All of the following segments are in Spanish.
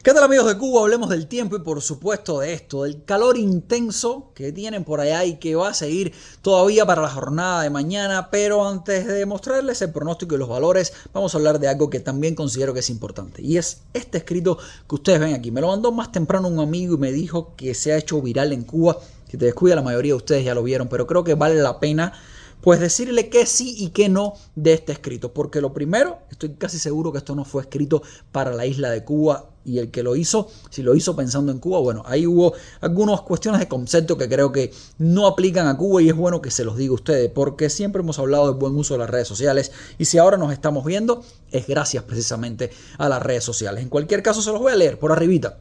¿Qué tal, amigos de Cuba? Hablemos del tiempo y por supuesto de esto, del calor intenso que tienen por allá y que va a seguir todavía para la jornada de mañana. Pero antes de mostrarles el pronóstico y los valores, vamos a hablar de algo que también considero que es importante, y es este escrito que ustedes ven aquí. Me lo mandó más temprano un amigo y me dijo que se ha hecho viral en Cuba. Si te descuida, la mayoría de ustedes ya lo vieron, pero creo que vale la pena pues decirle que sí y que no de este escrito. Porque lo primero, estoy casi seguro que esto no fue escrito para la isla de Cuba, y el que lo hizo, si lo hizo pensando en Cuba, bueno, ahí hubo algunas cuestiones de concepto que creo que no aplican a Cuba, y es bueno que se los diga a ustedes, porque siempre hemos hablado del buen uso de las redes sociales, y si ahora nos estamos viendo, es gracias precisamente a las redes sociales. En cualquier caso, se los voy a leer por arribita.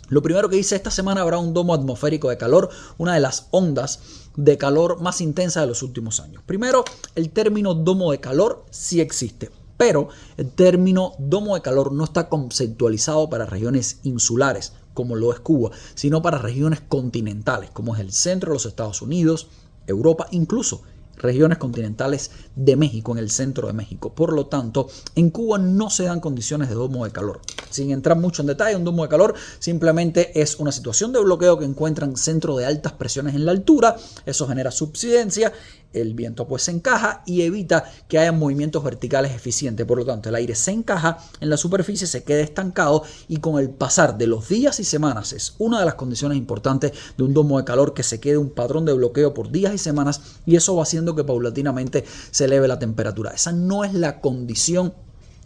Lo primero que dice: esta semana habrá un domo atmosférico de calor, una de las ondas de calor más intensas de los últimos años. Primero, el término domo de calor sí existe, pero el término domo de calor no está conceptualizado para regiones insulares, como lo es Cuba, sino para regiones continentales, como es el centro de los Estados Unidos, Europa, incluso regiones continentales de México, en el centro de México. Por lo tanto, en Cuba no se dan condiciones de domo de calor. Sin entrar mucho en detalle, un domo de calor simplemente es una situación de bloqueo que encuentran centro de altas presiones en la altura. Eso genera subsidencia, el viento pues se encaja y evita que haya movimientos verticales eficientes. Por lo tanto, el aire se encaja en la superficie, se queda estancado, y con el pasar de los días y semanas es una de las condiciones importantes de un domo de calor, que se quede un patrón de bloqueo por días y semanas, y eso va haciendo que paulatinamente se eleve la temperatura. Esa no es la condición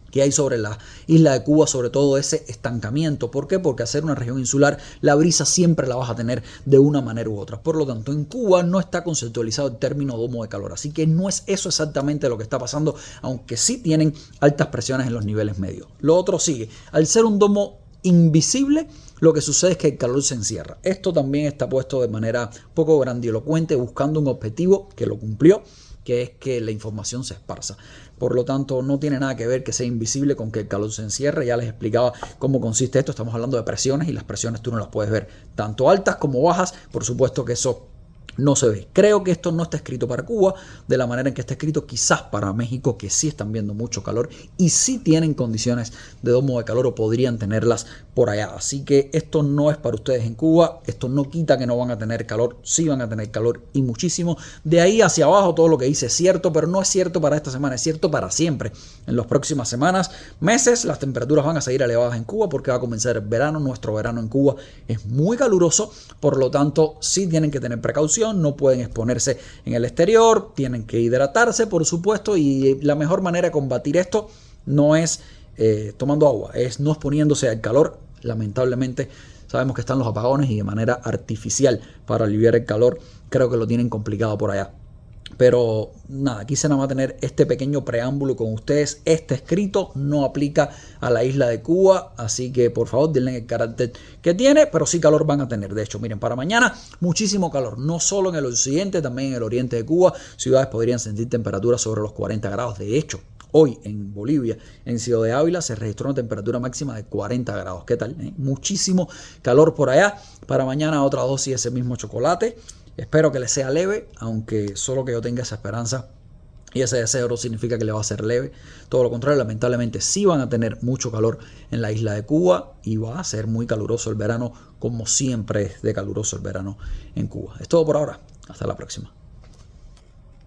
que hay sobre la isla de Cuba, sobre todo ese estancamiento. ¿Por qué? Porque al ser una región insular, la brisa siempre la vas a tener de una manera u otra. Por lo tanto, en Cuba no está conceptualizado el término domo de calor, así que no es eso exactamente lo que está pasando, aunque sí tienen altas presiones en los niveles medios. Lo otro sigue: al ser un domo invisible, lo que sucede es que el calor se encierra. Esto también está puesto de manera poco grandilocuente, buscando un objetivo que lo cumplió, que es que la información se esparza. Por lo tanto, no tiene nada que ver que sea invisible con que el calor se encierre. Ya les explicaba cómo consiste esto. Estamos hablando de presiones, y las presiones tú no las puedes ver tanto altas como bajas. Por supuesto que eso no se ve. Creo que esto no está escrito para Cuba de la manera en que está escrito, quizás para México, que sí están viendo mucho calor y sí tienen condiciones de domo de calor, o podrían tenerlas por allá. Así que esto no es para ustedes en Cuba. Esto no quita que no van a tener calor. Sí van a tener calor, y muchísimo. De ahí hacia abajo todo lo que dice es cierto, pero no es cierto para esta semana, es cierto para siempre. En las próximas semanas, meses, las temperaturas van a seguir elevadas en Cuba, porque va a comenzar el verano. Nuestro verano en Cuba es muy caluroso, por lo tanto sí tienen que tener precaución. No pueden exponerse en el exterior, tienen que hidratarse, por supuesto, y la mejor manera de combatir esto no es tomando agua, es no exponiéndose al calor. Lamentablemente sabemos que están los apagones, y de manera artificial, para aliviar el calor, creo que lo tienen complicado por allá. Pero nada, quise nada más tener este pequeño preámbulo con ustedes. Este escrito no aplica a la isla de Cuba, así que por favor denle el carácter que tiene, pero sí calor van a tener. De hecho, miren, para mañana muchísimo calor, no solo en el occidente, también en el oriente de Cuba. Ciudades podrían sentir temperaturas sobre los 40 grados. De hecho, hoy en Bolivia, en Ciudad de Ávila, se registró una temperatura máxima de 40 grados. ¿Qué tal? Muchísimo calor por allá. Para mañana otra dosis de ese mismo chocolate. Espero que le sea leve, aunque solo que yo tenga esa esperanza y ese deseo no significa que le va a ser leve. Todo lo contrario, lamentablemente sí van a tener mucho calor en la isla de Cuba, y va a ser muy caluroso el verano, como siempre es de caluroso el verano en Cuba. Es todo por ahora. Hasta la próxima.